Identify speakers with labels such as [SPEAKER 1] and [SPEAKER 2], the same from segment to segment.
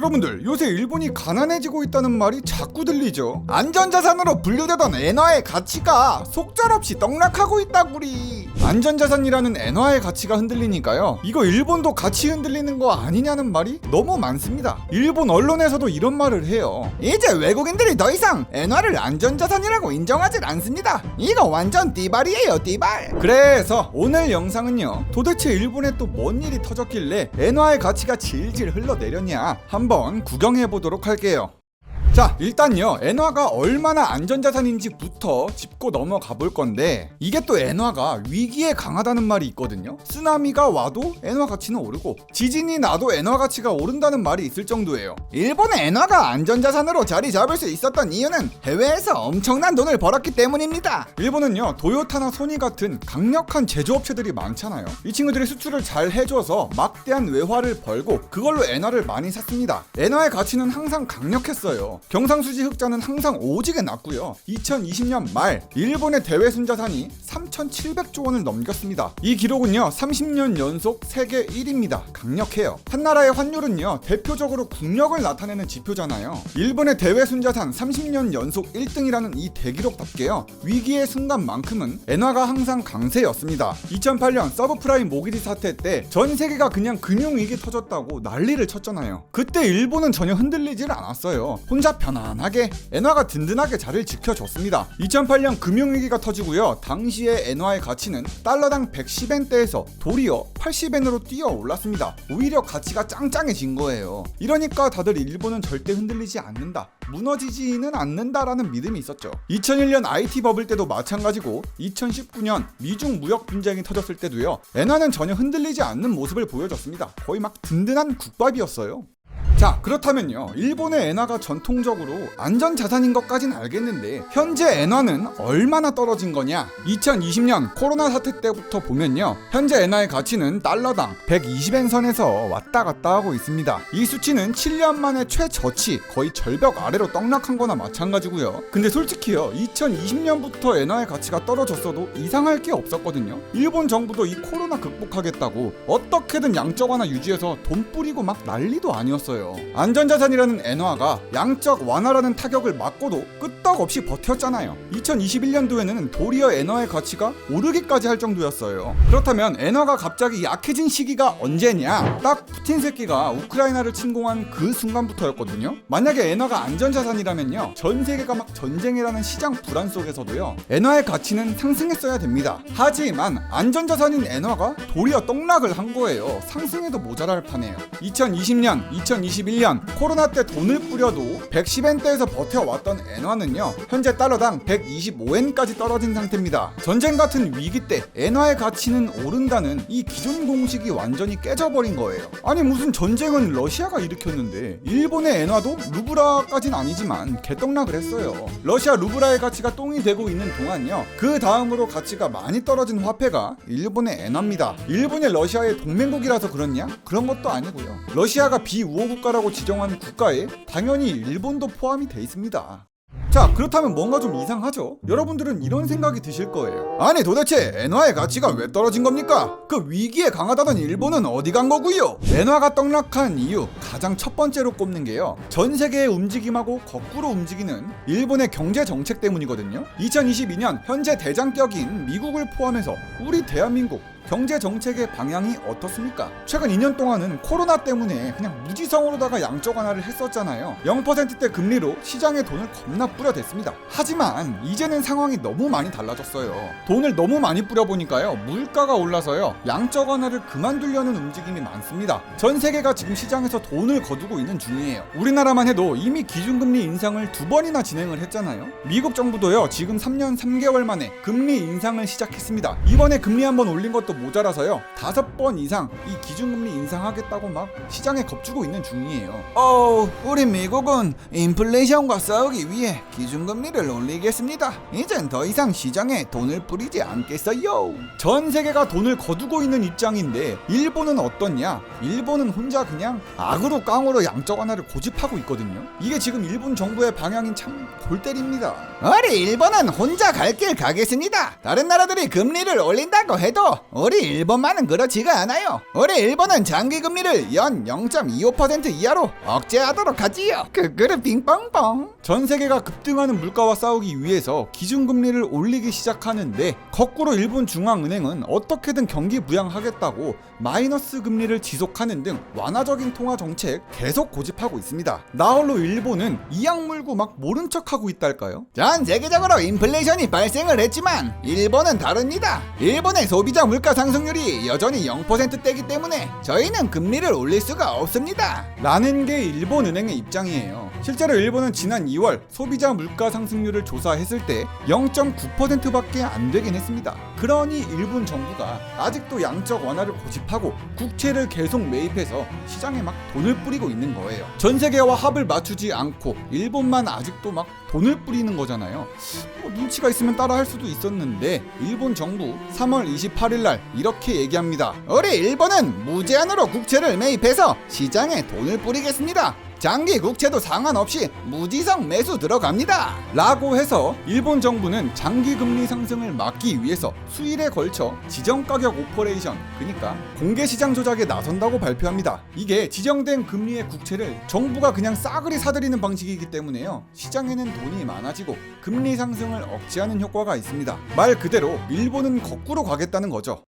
[SPEAKER 1] 여러분들, 요새 일본이 가난해지고 있다는 말이 자꾸 들리죠. 안전자산으로 분류되던 엔화의 가치가 속절없이 떡락하고 있다구리. 안전자산이라는 엔화의 가치가 흔들리니까요, 이거 일본도 같이 흔들리는 거 아니냐는 말이 너무 많습니다. 일본 언론에서도 이런 말을 해요. 이제 외국인들이 더 이상 엔화를 안전자산이라고 인정하질 않습니다. 이거 완전 띠발이에요, 띠발. 그래서 오늘 영상은요, 도대체 일본에 또 뭔 일이 터졌길래 엔화의 가치가 질질 흘러내렸냐 한번 구경해보도록 할게요. 자, 일단요, 엔화가 얼마나 안전자산인지부터 짚고 넘어가 볼 건데, 이게 또 엔화가 위기에 강하다는 말이 있거든요. 쓰나미가 와도 엔화 가치는 오르고 지진이 나도 엔화 가치가 오른다는 말이 있을 정도예요. 일본의 엔화가 안전자산으로 자리 잡을 수 있었던 이유는 해외에서 엄청난 돈을 벌었기 때문입니다. 일본은요, 도요타나 소니 같은 강력한 제조업체들이 많잖아요. 이 친구들이 수출을 잘 해줘서 막대한 외화를 벌고 그걸로 엔화를 많이 샀습니다. 엔화의 가치는 항상 강력했어요. 경상수지 흑자는 항상 오지게 났고요. 2020년 말 일본의 대외순자산이 3,700조 원을 넘겼습니다. 이 기록은요, 30년 연속 세계 1위입니다. 강력해요. 한 나라의 환율은요, 대표적으로 국력을 나타내는 지표잖아요. 일본의 대외순자산 30년 연속 1등이라는 이 대기록답게요, 위기의 순간만큼은 엔화가 항상 강세였습니다. 2008년 서브프라임 모기지 사태 때 전 세계가 그냥 금융위기 터졌다고 난리를 쳤잖아요. 그때 일본은 전혀 흔들리질 않았어요. 혼자 편안하게 엔화가 든든하게 자리를 지켜줬습니다. 2008년 금융위기가 터지고요, 당시의 엔화의 가치는 달러당 110엔대에서 도리어 80엔으로 뛰어 올랐습니다. 오히려 가치가 짱짱해진 거예요. 이러니까 다들 일본은 절대 흔들리지 않는다, 무너지지는 않는다라는 믿음이 있었죠. 2001년 IT 버블 때도 마찬가지고 2019년 미중 무역 분쟁이 터졌을 때도요, 엔화는 전혀 흔들리지 않는 모습을 보여줬습니다. 거의 막 든든한 국밥이었어요. 자, 그렇다면요, 일본의 엔화가 전통적으로 안전자산인 것까진 알겠는데 현재 엔화는 얼마나 떨어진 거냐? 2020년 코로나 사태 때부터 보면요, 현재 엔화의 가치는 달러당 120엔 선에서 왔다 갔다 하고 있습니다. 이 수치는 7년 만에 최저치, 거의 절벽 아래로 떡락한 거나 마찬가지고요. 근데 솔직히요, 2020년부터 엔화의 가치가 떨어졌어도 이상할 게 없었거든요. 일본 정부도 이 코로나 극복하겠다고 어떻게든 양적 완화 유지해서 돈 뿌리고 막 난리도 아니었어요. 안전자산이라는 엔화가 양적 완화라는 타격을 맞고도 끄떡없이 버텼잖아요. 2021년도에는 도리어 엔화의 가치가 오르기까지 할 정도였어요. 그렇다면 엔화가 갑자기 약해진 시기가 언제냐? 딱 푸틴 새끼가 우크라이나를 침공한 그 순간부터였거든요. 만약에 엔화가 안전자산이라면요, 전 세계가 막 전쟁이라는 시장 불안 속에서도요, 엔화의 가치는 상승했어야 됩니다. 하지만 안전자산인 엔화가 도리어 떡락을 한 거예요. 상승해도 모자랄 판이에요. 2020년, 2021년 코로나 때 돈을 뿌려도 110엔대에서 버텨왔던 엔화는요, 현재 달러당 125엔까지 떨어진 상태입니다. 전쟁 같은 위기 때 엔화의 가치는 오른다는 이 기존 공식이 완전히 깨져버린 거예요. 아니, 무슨 전쟁은 러시아가 일으켰는데 일본의 엔화도 루브라까진 아니지만 개떡락을 했어요. 러시아 루브라의 가치가 똥이 되고 있는 동안요, 그 다음으로 가치가 많이 떨어진 화폐가 일본의 엔화입니다. 일본이 러시아의 동맹국이라서 그렇냐? 그런 것도 아니고요. 러시아가 비우호 국가라고 지정한 국가에 당연히 일본도 포함이 돼 있습니다. 자, 그렇다면 뭔가 좀 이상하죠? 여러분들은 이런 생각이 드실 거예요. 아니, 도대체 엔화의 가치가 왜 떨어진 겁니까? 그 위기에 강하다던 일본은 어디 간 거고요? 엔화가 떡락한 이유, 가장 첫 번째로 꼽는 게요, 전 세계의 움직임하고 거꾸로 움직이는 일본의 경제 정책 때문이거든요. 2022년 현재 대장격인 미국을 포함해서 우리 대한민국 경제 정책의 방향이 어떻습니까? 최근 2년 동안은 코로나 때문에 그냥 무지성으로다가 양적 완화를 했었잖아요. 0%대 금리로 시장에 돈을 겁나 뿌려댔습니다. 하지만 이제는 상황이 너무 많이 달라졌어요. 돈을 너무 많이 뿌려보니까요, 물가가 올라서요, 양적 완화를 그만두려는 움직임이 많습니다. 전 세계가 지금 시장에서 돈을 거두고 있는 중이에요. 우리나라만 해도 이미 기준금리 인상을 2번이나 진행을 했잖아요. 미국 정부도요, 지금 3년 3개월 만에 금리 인상을 시작했습니다. 이번에 금리 한번 올린 것도 모자라서요, 5번 이상 이 기준금리 인상하겠다고 막 시장에 겁주고 있는 중이에요. 우리 미국은 인플레이션과 싸우기 위해 기준금리를 올리겠습니다. 이젠 더 이상 시장에 돈을 뿌리지 않겠어요. 전 세계가 돈을 거두고 있는 입장인데 일본은 어떻냐? 일본은 혼자 그냥 악으로 깡으로 양적 완화를 고집하고 있거든요. 이게 지금 일본 정부의 방향인 참 골 때립니다. 우리 일본은 혼자 갈 길 가겠습니다. 다른 나라들이 금리를 올린다고 해도 우리 일본만은 그렇지가 않아요. 우리 일본은 장기 금리를 연 0.25% 이하로 억제하도록 하지요. 그거를 빙빵빵. 전 세계가 급등하는 물가와 싸우기 위해서 기준금리를 올리기 시작하는데 거꾸로 일본 중앙은행은 어떻게든 경기 부양하겠다고 마이너스 금리를 지속하는 등 완화적인 통화 정책 계속 고집하고 있습니다. 나홀로 일본은 이악 물고 막 모른 척하고 있달까요? 전 세계적으로 인플레이션이 발생을 했지만 일본은 다릅니다. 일본의 소비자 물가 상승률이 여전히 0%대이기 때문에 저희는 금리를 올릴 수가 없습니다. 라는 게 일본은행의 입장이에요. 실제로 일본은 지난 2월 소비자 물가 상승률을 조사했을 때 0.9%밖에 안 되긴 했습니다. 그러니 일본 정부가 아직도 양적 완화를 고집하고 국채를 계속 매입해서 시장에 막 돈을 뿌리고 있는 거예요. 전 세계와 합을 맞추지 않고 일본만 아직도 막 돈을 뿌리는 거잖아요. 눈치가 있으면 따라 할 수도 있었는데 일본 정부 3월 28일 날 이렇게 얘기합니다. 우리 일본은 무제한으로 국채를 매입해서 시장에 돈을 뿌리겠습니다. 장기 국채도 상관없이 무지성 매수 들어갑니다. 라고 해서 일본 정부는 장기 금리 상승을 막기 위해서 수일에 걸쳐 지정가격 오퍼레이션, 그러니까 공개시장 조작에 나선다고 발표합니다. 이게 지정된 금리의 국채를 정부가 그냥 싸그리 사들이는 방식이기 때문에요. 시장에는 돈이 많아지고 금리 상승을 억제하는 효과가 있습니다. 말 그대로 일본은 거꾸로 가겠다는 거죠.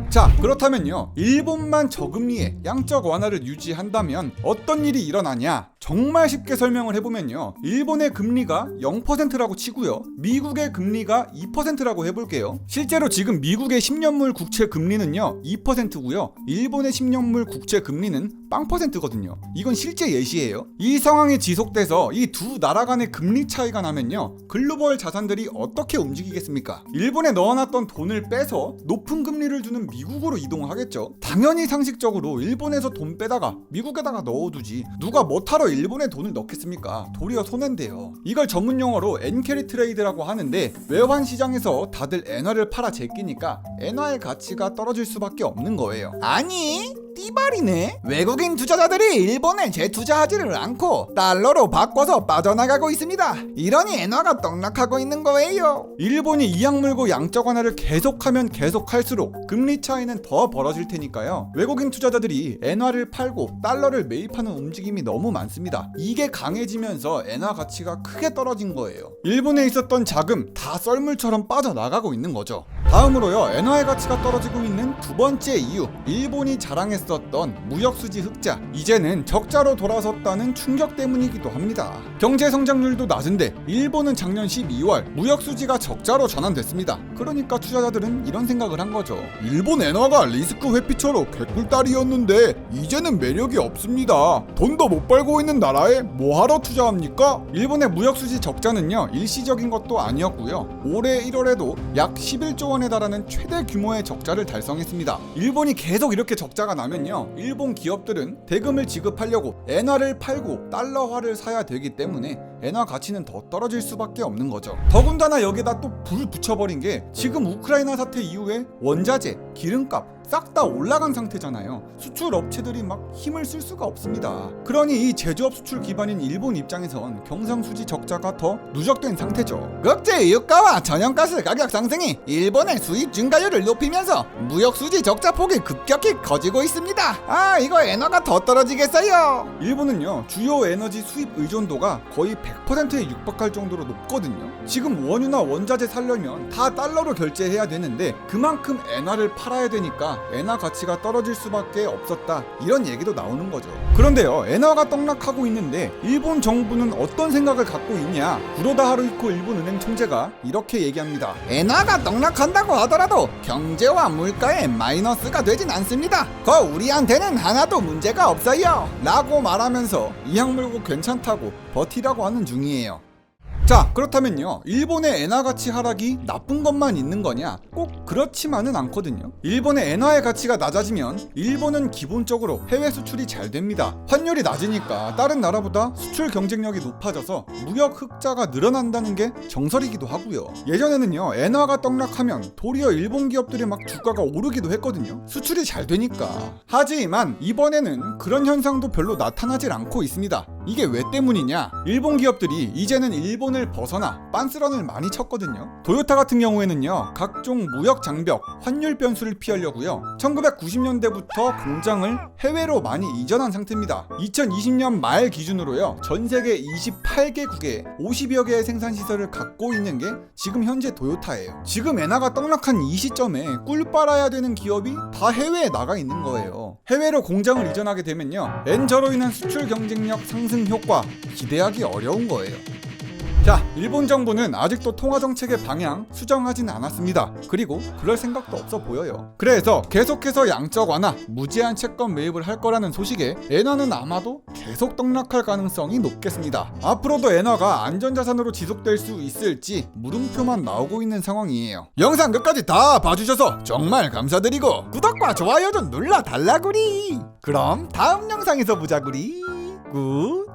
[SPEAKER 1] 자, 그렇다면요, 일본만 저금리에 양적 완화를 유지한다면 어떤 일이 일어나냐? 정말 쉽게 설명을 해보면요, 일본의 금리가 0%라고 치고요, 미국의 금리가 2%라고 해볼게요. 실제로 지금 미국의 10년물 국채 금리는요 2%고요 일본의 10년물 국채 금리는 0%거든요 이건 실제 예시예요. 이 상황이 지속돼서 이 두 나라 간의 금리 차이가 나면요, 글로벌 자산들이 어떻게 움직이겠습니까? 일본에 넣어놨던 돈을 빼서 높은 금리를 주는 미국으로 이동하겠죠. 당연히 상식적으로 일본에서 돈 빼다가 미국에다가 넣어두지 누가 뭐하러 일본에 돈을 넣겠습니까? 도리어 손해인데요. 이걸 전문 용어로 엔캐리 트레이드라고 하는데, 외환 시장에서 다들 엔화를 팔아 제끼니까 엔화의 가치가 떨어질 수밖에 없는 거예요. 아니, 띠발이네. 외국인 투자자들이 일본에 재투자하지를 않고 달러로 바꿔서 빠져나가고 있습니다. 이러니 엔화가 떡락하고 있는 거예요. 일본이 이악 물고 양적 완화를 계속하면 계속할수록 금리 차이는 더 벌어질 테니까요, 외국인 투자자들이 엔화를 팔고 달러를 매입하는 움직임이 너무 많습니다. 이게 강해지면서 엔화 가치가 크게 떨어진 거예요. 일본에 있었던 자금 다 썰물처럼 빠져나가고 있는 거죠. 다음으로요, 엔화의 가치가 떨어지고 있는 두 번째 이유, 일본이 자랑했었던 무역수지 흑자, 이제는 적자로 돌아섰다는 충격 때문이기도 합니다. 경제 성장률도 낮은데 일본은 작년 12월 무역수지가 적자로 전환됐습니다. 그러니까 투자자들은 이런 생각을 한 거죠. 일본 엔화가 리스크 회피처로 개꿀딸이었는데 이제는 매력이 없습니다. 돈도 못 벌고 있는 나라에 뭐하러 투자합니까? 일본의 무역수지 적자는요, 일시적인 것도 아니었고요, 올해 1월에도 약 11조 원에 달하는 최대 규모의 적자를 달성했습니다. 일본이 계속 이렇게 적자가 나면요, 일본 기업들은 대금을 지급하려고 엔화를 팔고 달러화를 사야 되기 때문에 엔화 가치는 더 떨어질 수밖에 없는 거죠. 더군다나 여기다 또 불 붙여버린 게 지금 우크라이나 사태 이후에 원자재, 기름값 싹 다 올라간 상태잖아요. 수출 업체들이 막 힘을 쓸 수가 없습니다. 그러니 이 제조업 수출 기반인 일본 입장에선 경상수지 적자가 더 누적된 상태죠. 국제 유가와 천연가스 가격 상승이 일본의 수입 증가율을 높이면서 무역수지 적자 폭이 급격히 커지고 있습니다. 아, 이거 엔화가 더 떨어지겠어요. 일본은요, 주요 에너지 수입 의존도가 거의 100%에 육박할 정도로 높거든요. 지금 원유나 원자재 살려면 다 달러로 결제해야 되는데 그만큼 엔화를 팔아야 되니까 엔화 가치가 떨어질 수밖에 없었다, 이런 얘기도 나오는 거죠. 그런데요, 엔화가 떡락하고 있는데 일본 정부는 어떤 생각을 갖고 있냐? 구로다 하루히코 일본은행 총재가 이렇게 얘기합니다. 엔화가 떡락한다고 하더라도 경제와 물가에 마이너스가 되진 않습니다. 우리한테는 하나도 문제가 없어요 라고 말하면서 이악 물고 괜찮다고 버티라고 하는 중이에요. 자, 그렇다면요, 일본의 엔화 가치 하락이 나쁜 것만 있는 거냐? 꼭 그렇지만은 않거든요. 일본의 엔화의 가치가 낮아지면 일본은 기본적으로 해외 수출이 잘 됩니다. 환율이 낮으니까 다른 나라보다 수출 경쟁력이 높아져서 무역 흑자가 늘어난다는 게 정설이기도 하고요. 예전에는요, 엔화가 떡락하면 도리어 일본 기업들이 막 주가가 오르기도 했거든요. 수출이 잘 되니까. 하지만 이번에는 그런 현상도 별로 나타나질 않고 있습니다. 이게 왜 때문이냐? 일본 기업들이 이제는 일본을 벗어나 빤스런을 많이 쳤거든요. 도요타 같은 경우에는요, 각종 무역 장벽, 환율 변수를 피하려고요, 1990년대부터 공장을 해외로 많이 이전한 상태입니다. 2020년 말 기준으로요, 전 세계 28개국에 50여 개의 생산 시설을 갖고 있는 게 지금 현재 도요타예요. 지금 엔화가 떡락한 이 시점에 꿀 빨아야 되는 기업이 다 해외에 나가 있는 거예요. 해외로 공장을 이전하게 되면요, 엔저로 인한 수출 경쟁력 상승 효과 기대하기 어려운 거예요. 자, 일본 정부는 아직도 통화 정책의 방향 수정하진 않았습니다. 그리고 그럴 생각도 없어 보여요. 그래서 계속해서 양적 완화, 무제한 채권 매입을 할 거라는 소식에 엔화는 아마도 계속 떡락할 가능성이 높겠습니다. 앞으로도 엔화가 안전자산으로 지속될 수 있을지 물음표만 나오고 있는 상황이에요. 영상 끝까지 다 봐주셔서 정말 감사드리고 구독과 좋아요 좀 눌러달라구리. 그럼 다음 영상에서 보자구리. 굿.